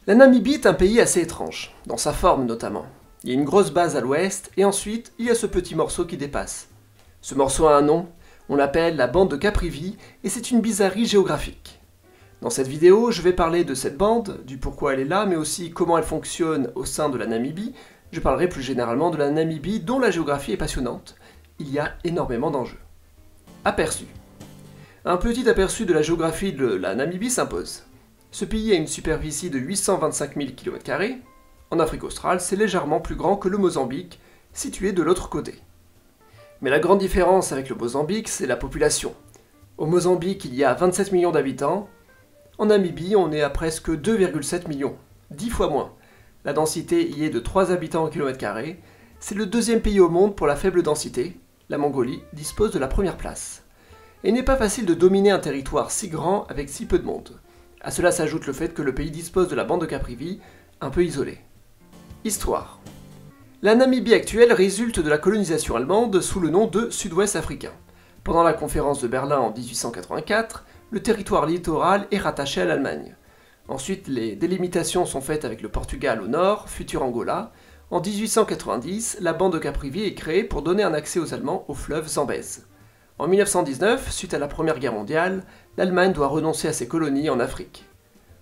La Namibie est un pays assez étrange, dans sa forme notamment. Il y a une grosse base à l'ouest, et ensuite, il y a ce petit morceau qui dépasse. Ce morceau a un nom, on l'appelle la bande de Caprivi, et c'est une bizarrerie géographique. Dans cette vidéo, je vais parler de cette bande, du pourquoi elle est là, mais aussi comment elle fonctionne au sein de la Namibie. Je parlerai plus généralement de la Namibie, dont la géographie est passionnante. Il y a énormément d'enjeux. Aperçu. Un petit aperçu de la géographie de la Namibie s'impose. Ce pays a une superficie de 825 000 km². En Afrique australe, c'est légèrement plus grand que le Mozambique, situé de l'autre côté. Mais la grande différence avec le Mozambique, c'est la population. Au Mozambique, il y a 27 millions d'habitants. En Namibie, on est à presque 2,7 millions, 10 fois moins. La densité y est de 3 habitants au km². C'est le deuxième pays au monde pour la faible densité. La Mongolie dispose de la première place. Et il n'est pas facile de dominer un territoire si grand avec si peu de monde. À cela s'ajoute le fait que le pays dispose de la bande de Caprivi, un peu isolée. Histoire. La Namibie actuelle résulte de la colonisation allemande sous le nom de Sud-Ouest africain. Pendant la conférence de Berlin en 1884, le territoire littoral est rattaché à l'Allemagne. Ensuite, les délimitations sont faites avec le Portugal au nord, futur Angola. En 1890, la bande de Caprivi est créée pour donner un accès aux Allemands au fleuve Zambèze. En 1919, suite à la Première Guerre mondiale, l'Allemagne doit renoncer à ses colonies en Afrique.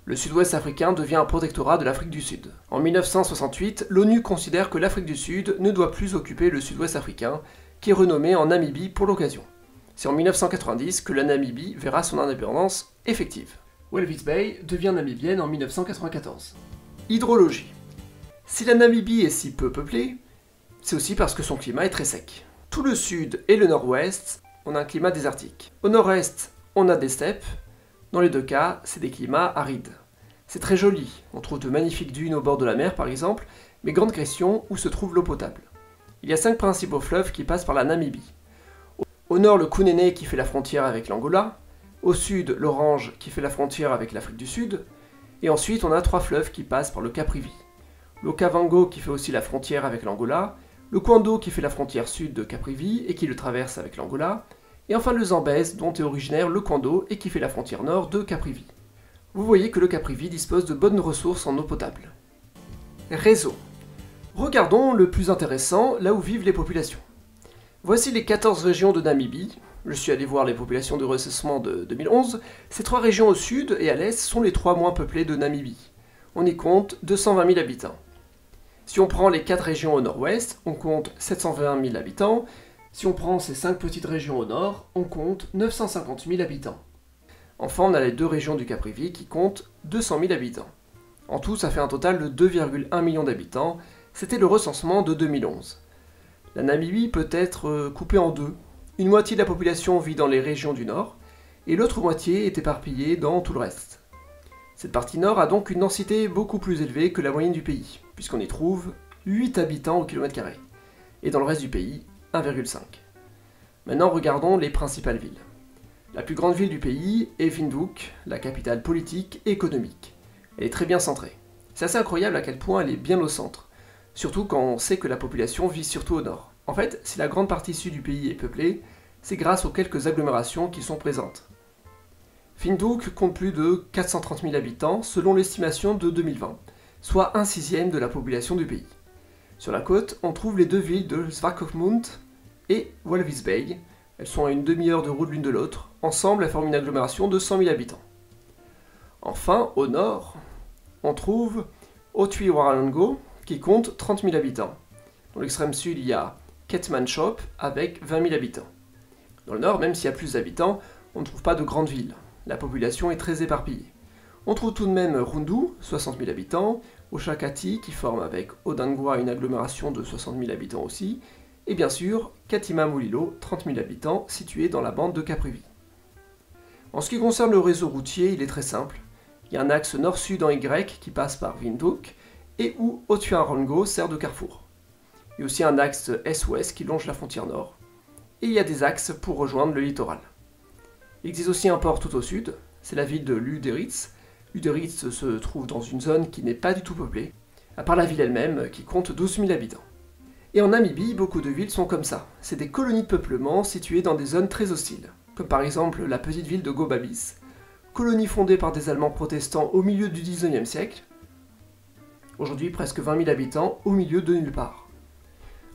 Le sud-ouest africain devient un protectorat de l'Afrique du Sud. En 1968, l'ONU considère que l'Afrique du Sud ne doit plus occuper le sud-ouest africain, qui est renommé en Namibie pour l'occasion. C'est en 1990 que la Namibie verra son indépendance effective. Walvis Bay devient namibienne en 1994. Hydrologie. Si la Namibie est si peu peuplée, c'est aussi parce que son climat est très sec. Tout le sud et le nord-ouest, on a un climat désertique. Au nord-est, on a des steppes. Dans les deux cas, c'est des climats arides. C'est très joli, on trouve de magnifiques dunes au bord de la mer par exemple, mais grande question, où se trouve l'eau potable? Il y a 5 principaux fleuves qui passent par la Namibie. Au nord, le Kunene qui fait la frontière avec l'Angola. Au sud, l'Orange qui fait la frontière avec l'Afrique du Sud. Et ensuite, on a 3 fleuves qui passent par le Caprivi. L'Okavango qui fait aussi la frontière avec l'Angola. Le Kwando qui fait la frontière sud de Caprivi et qui le traverse avec l'Angola. Et enfin le Zambèze, dont est originaire le Kwando et qui fait la frontière nord de Caprivi. Vous voyez que le Caprivi dispose de bonnes ressources en eau potable. Réseau. Regardons le plus intéressant, là où vivent les populations. Voici les 14 régions de Namibie. Je suis allé voir les populations de recensement de 2011. Ces 3 régions au sud et à l'est sont les 3 moins peuplées de Namibie. On y compte 220 000 habitants. Si on prend les 4 régions au nord-ouest, on compte 720 000 habitants. Si on prend ces 5 petites régions au nord, on compte 950 000 habitants. Enfin, on a les 2 régions du Caprivi qui comptent 200 000 habitants. En tout, ça fait un total de 2,1 millions d'habitants. C'était le recensement de 2011. La Namibie peut être coupée en deux. Une moitié de la population vit dans les régions du nord, et l'autre moitié est éparpillée dans tout le reste. Cette partie nord a donc une densité beaucoup plus élevée que la moyenne du pays, puisqu'on y trouve 8 habitants au km². Et dans le reste du pays, 1,5. Maintenant, regardons les principales villes. La plus grande ville du pays est Windhoek, la capitale politique et économique. Elle est très bien centrée. C'est assez incroyable à quel point elle est bien au centre, surtout quand on sait que la population vit surtout au nord. En fait, si la grande partie sud du pays est peuplée, c'est grâce aux quelques agglomérations qui sont présentes. Windhoek compte plus de 430 000 habitants selon l'estimation de 2020, soit 1/6 de la population du pays. Sur la côte, on trouve les 2 villes de Swakopmund et Walvis Bay. Elles sont à une demi-heure de route l'une de l'autre. Ensemble, elles forment une agglomération de 100 000 habitants. Enfin, au nord, on trouve Otjiwarongo, qui compte 30 000 habitants. Dans l'extrême sud, il y a Keetmanshoop, avec 20 000 habitants. Dans le nord, même s'il y a plus d'habitants, on ne trouve pas de grandes villes. La population est très éparpillée. On trouve tout de même Rundu, 60 000 habitants, Oshakati, qui forme avec Odangwa une agglomération de 60 000 habitants aussi, et bien sûr, Katima Mulilo, 30 000 habitants, situé dans la bande de Caprivi. En ce qui concerne le réseau routier, il est très simple. Il y a un axe nord-sud en Y qui passe par Windhoek, et où Otjiwarongo sert de carrefour. Il y a aussi un axe est-ouest qui longe la frontière nord, et il y a des axes pour rejoindre le littoral. Il existe aussi un port tout au sud, c'est la ville de Lüderitz. Lüderitz se trouve dans une zone qui n'est pas du tout peuplée, à part la ville elle-même qui compte 12 000 habitants. Et en Namibie, beaucoup de villes sont comme ça, c'est des colonies de peuplement situées dans des zones très hostiles, comme par exemple la petite ville de Gobabis, colonie fondée par des Allemands protestants au milieu du XIXe siècle, aujourd'hui presque 20 000 habitants au milieu de nulle part.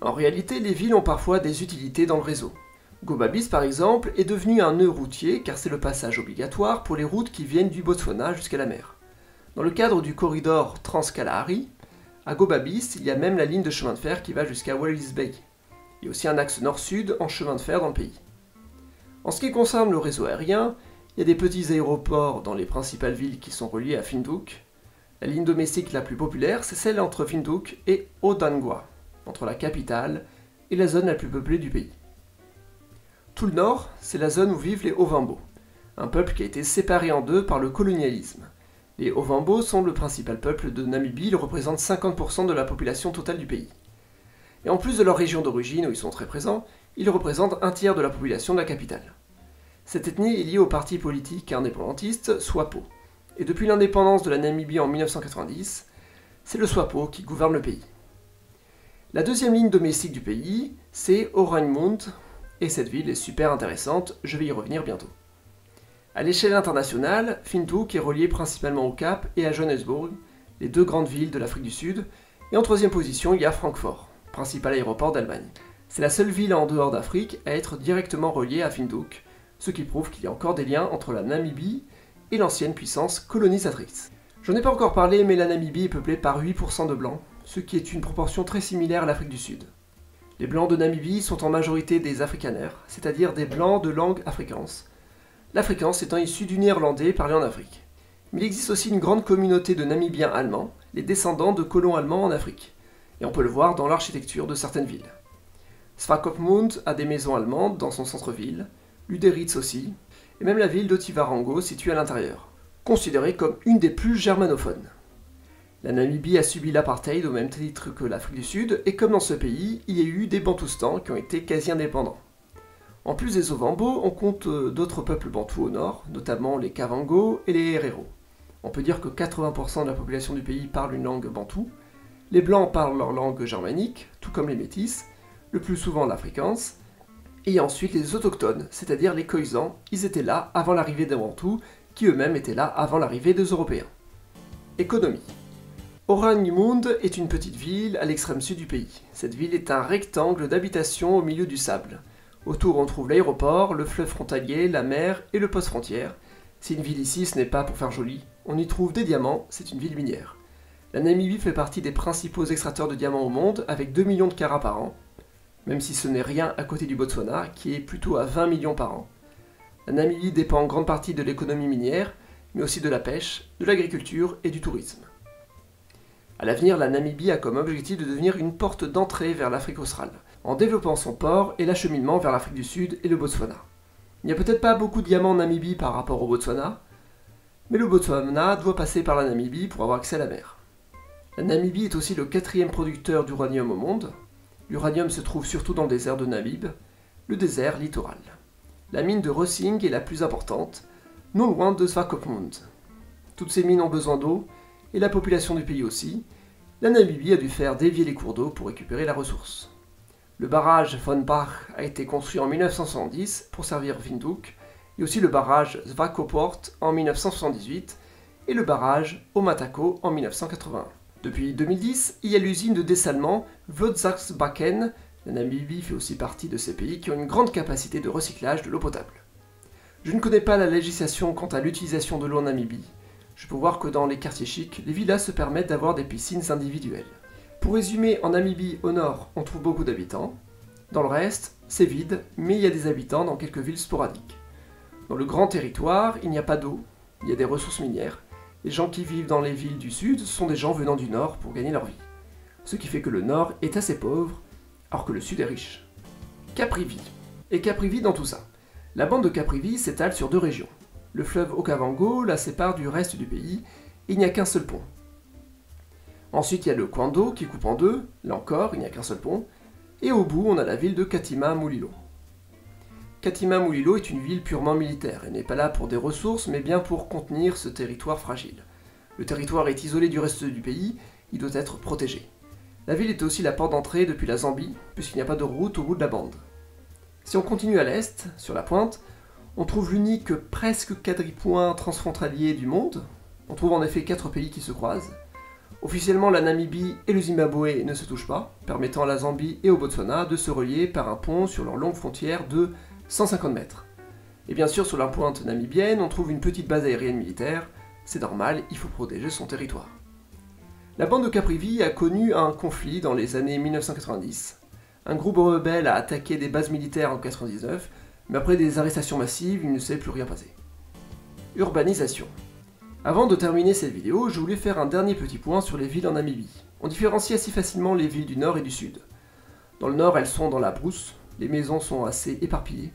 En réalité, les villes ont parfois des utilités dans le réseau. Gobabis par exemple est devenu un nœud routier car c'est le passage obligatoire pour les routes qui viennent du Botswana jusqu'à la mer. Dans le cadre du corridor Trans-Kalahari, à Gobabis, il y a même la ligne de chemin de fer qui va jusqu'à Walvis Bay. Il y a aussi un axe nord-sud en chemin de fer dans le pays. En ce qui concerne le réseau aérien, il y a des petits aéroports dans les principales villes qui sont reliés à Windhoek. La ligne domestique la plus populaire, c'est celle entre Windhoek et Odangwa, entre la capitale et la zone la plus peuplée du pays. Tout le nord, c'est la zone où vivent les Ovambo, un peuple qui a été séparé en deux par le colonialisme. Les Ovambo sont le principal peuple de Namibie, ils représentent 50% de la population totale du pays. Et en plus de leur région d'origine où ils sont très présents, ils représentent un tiers de la population de la capitale. Cette ethnie est liée au parti politique indépendantiste SWAPO. Et depuis l'indépendance de la Namibie en 1990, c'est le SWAPO qui gouverne le pays. La deuxième ligne domestique du pays, c'est Oranjemund, et cette ville est super intéressante, je vais y revenir bientôt. À l'échelle internationale, Windhoek est relié principalement au Cap et à Johannesburg, les deux grandes villes de l'Afrique du Sud, et en troisième position, il y a Francfort, principal aéroport d'Allemagne. C'est la seule ville en dehors d'Afrique à être directement reliée à Windhoek, ce qui prouve qu'il y a encore des liens entre la Namibie et l'ancienne puissance colonisatrice. Je n'en ai pas encore parlé, mais la Namibie est peuplée par 8% de blancs, ce qui est une proportion très similaire à l'Afrique du Sud. Les blancs de Namibie sont en majorité des Afrikaners, c'est-à-dire des blancs de langue afrikaans, l'afrikaans étant issu du néerlandais parlé en Afrique. Mais il existe aussi une grande communauté de Namibiens allemands, les descendants de colons allemands en Afrique, et on peut le voir dans l'architecture de certaines villes. Swakopmund a des maisons allemandes dans son centre-ville, Luderitz aussi, et même la ville d'Otjiwarongo située à l'intérieur, considérée comme une des plus germanophones. La Namibie a subi l'apartheid au même titre que l'Afrique du Sud, et comme dans ce pays, il y a eu des Bantoustans qui ont été quasi indépendants. En plus des Ovambo, on compte d'autres peuples bantous au nord, notamment les Kavango et les Herero. On peut dire que 80% de la population du pays parle une langue bantoue. Les blancs parlent leur langue germanique, tout comme les métis, le plus souvent l'afrikaans. Et ensuite les autochtones, c'est-à-dire les Khoisan, ils étaient là avant l'arrivée des Bantous, qui eux-mêmes étaient là avant l'arrivée des Européens. Économie. Oranjemund est une petite ville à l'extrême sud du pays. Cette ville est un rectangle d'habitation au milieu du sable. Autour on trouve l'aéroport, le fleuve frontalier, la mer et le poste frontière. Si une ville ici ce n'est pas pour faire joli, on y trouve des diamants, c'est une ville minière. La Namibie fait partie des principaux extracteurs de diamants au monde, avec 2 millions de carats par an, même si ce n'est rien à côté du Botswana, qui est plutôt à 20 millions par an. La Namibie dépend en grande partie de l'économie minière, mais aussi de la pêche, de l'agriculture et du tourisme. À l'avenir, la Namibie a comme objectif de devenir une porte d'entrée vers l'Afrique australe, en développant son port et l'acheminement vers l'Afrique du Sud et le Botswana. Il n'y a peut-être pas beaucoup de diamants en Namibie par rapport au Botswana, mais le Botswana doit passer par la Namibie pour avoir accès à la mer. La Namibie est aussi le 4e producteur d'uranium au monde. L'uranium se trouve surtout dans le désert de Namib, le désert littoral. La mine de Rossing est la plus importante, non loin de Swakopmund. Toutes ces mines ont besoin d'eau, et la population du pays aussi. La Namibie a dû faire dévier les cours d'eau pour récupérer la ressource. Le barrage Von Bach a été construit en 1970 pour servir Windhoek, et aussi le barrage Swakopmund en 1978 et le barrage Omatako en 1981. Depuis 2010, il y a l'usine de dessalement Witwatersrand. La Namibie fait aussi partie de ces pays qui ont une grande capacité de recyclage de l'eau potable. Je ne connais pas la législation quant à l'utilisation de l'eau en Namibie. Je peux voir que dans les quartiers chics, les villas se permettent d'avoir des piscines individuelles. Pour résumer, en Namibie, au nord, on trouve beaucoup d'habitants. Dans le reste, c'est vide, mais il y a des habitants dans quelques villes sporadiques. Dans le grand territoire, il n'y a pas d'eau, il y a des ressources minières. Les gens qui vivent dans les villes du sud sont des gens venant du nord pour gagner leur vie. Ce qui fait que le nord est assez pauvre, alors que le sud est riche. Caprivi. Et Caprivi dans tout ça. La bande de Caprivi s'étale sur 2 régions. Le fleuve Okavango la sépare du reste du pays, et il n'y a qu'un seul pont. Ensuite, il y a le Kwando qui coupe en 2, là encore, il n'y a qu'un seul pont, et au bout, on a la ville de Katima Mulilo. Katima Mulilo est une ville purement militaire, elle n'est pas là pour des ressources, mais bien pour contenir ce territoire fragile. Le territoire est isolé du reste du pays, il doit être protégé. La ville est aussi la porte d'entrée depuis la Zambie, puisqu'il n'y a pas de route au bout de la bande. Si on continue à l'est, sur la pointe, on trouve l'unique presque quadripoint transfrontalier du monde. On trouve en effet 4 pays qui se croisent. Officiellement, la Namibie et le Zimbabwe ne se touchent pas, permettant à la Zambie et au Botswana de se relier par un pont sur leur longue frontière de 150 mètres. Et bien sûr, sur la pointe namibienne, on trouve une petite base aérienne militaire. C'est normal, il faut protéger son territoire. La bande de Caprivi a connu un conflit dans les années 1990. Un groupe rebelle a attaqué des bases militaires en 1999, mais après des arrestations massives, il ne s'est plus rien passé. Urbanisation. Avant de terminer cette vidéo, je voulais faire un dernier petit point sur les villes en Namibie. On différencie assez facilement les villes du nord et du sud. Dans le nord, elles sont dans la brousse, les maisons sont assez éparpillées.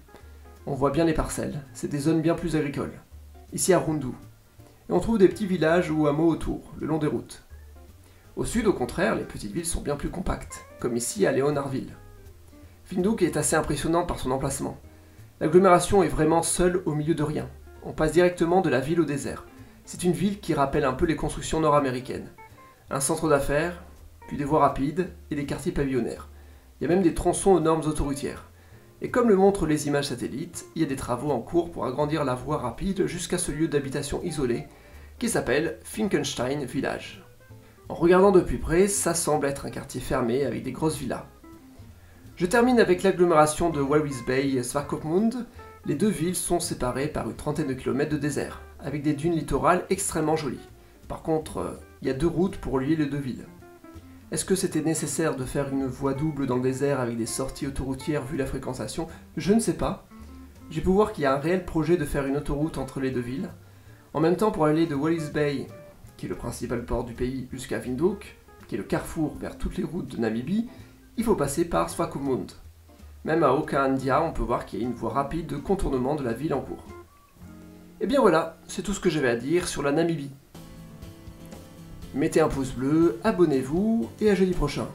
On voit bien les parcelles, c'est des zones bien plus agricoles. Ici à Rundu. Et on trouve des petits villages ou hameaux autour, le long des routes. Au sud, au contraire, les petites villes sont bien plus compactes, comme ici à Leonardville. Windhoek est assez impressionnante par son emplacement. L'agglomération est vraiment seule au milieu de rien. On passe directement de la ville au désert. C'est une ville qui rappelle un peu les constructions nord-américaines. Un centre d'affaires, puis des voies rapides et des quartiers pavillonnaires. Il y a même des tronçons aux normes autoroutières. Et comme le montrent les images satellites, il y a des travaux en cours pour agrandir la voie rapide jusqu'à ce lieu d'habitation isolé qui s'appelle Finkenstein Village. En regardant de plus près, ça semble être un quartier fermé avec des grosses villas. Je termine avec l'agglomération de Walvis Bay et Swakopmund. Les deux villes sont séparées par une trentaine de kilomètres de désert, avec des dunes littorales extrêmement jolies. Par contre, il y a deux routes pour relier les deux villes. Est-ce que c'était nécessaire de faire une voie double dans le désert avec des sorties autoroutières vu la fréquentation? Je ne sais pas. J'ai pu voir qu'il y a un réel projet de faire une autoroute entre les deux villes. En même temps, pour aller de Walvis Bay, qui est le principal port du pays, jusqu'à Windhoek, qui est le carrefour vers toutes les routes de Namibie, il faut passer par Swakopmund. Même à Okahandja, on peut voir qu'il y a une voie rapide de contournement de la ville en cours. Et bien voilà, c'est tout ce que j'avais à dire sur la Namibie. Mettez un pouce bleu, abonnez-vous et à jeudi prochain.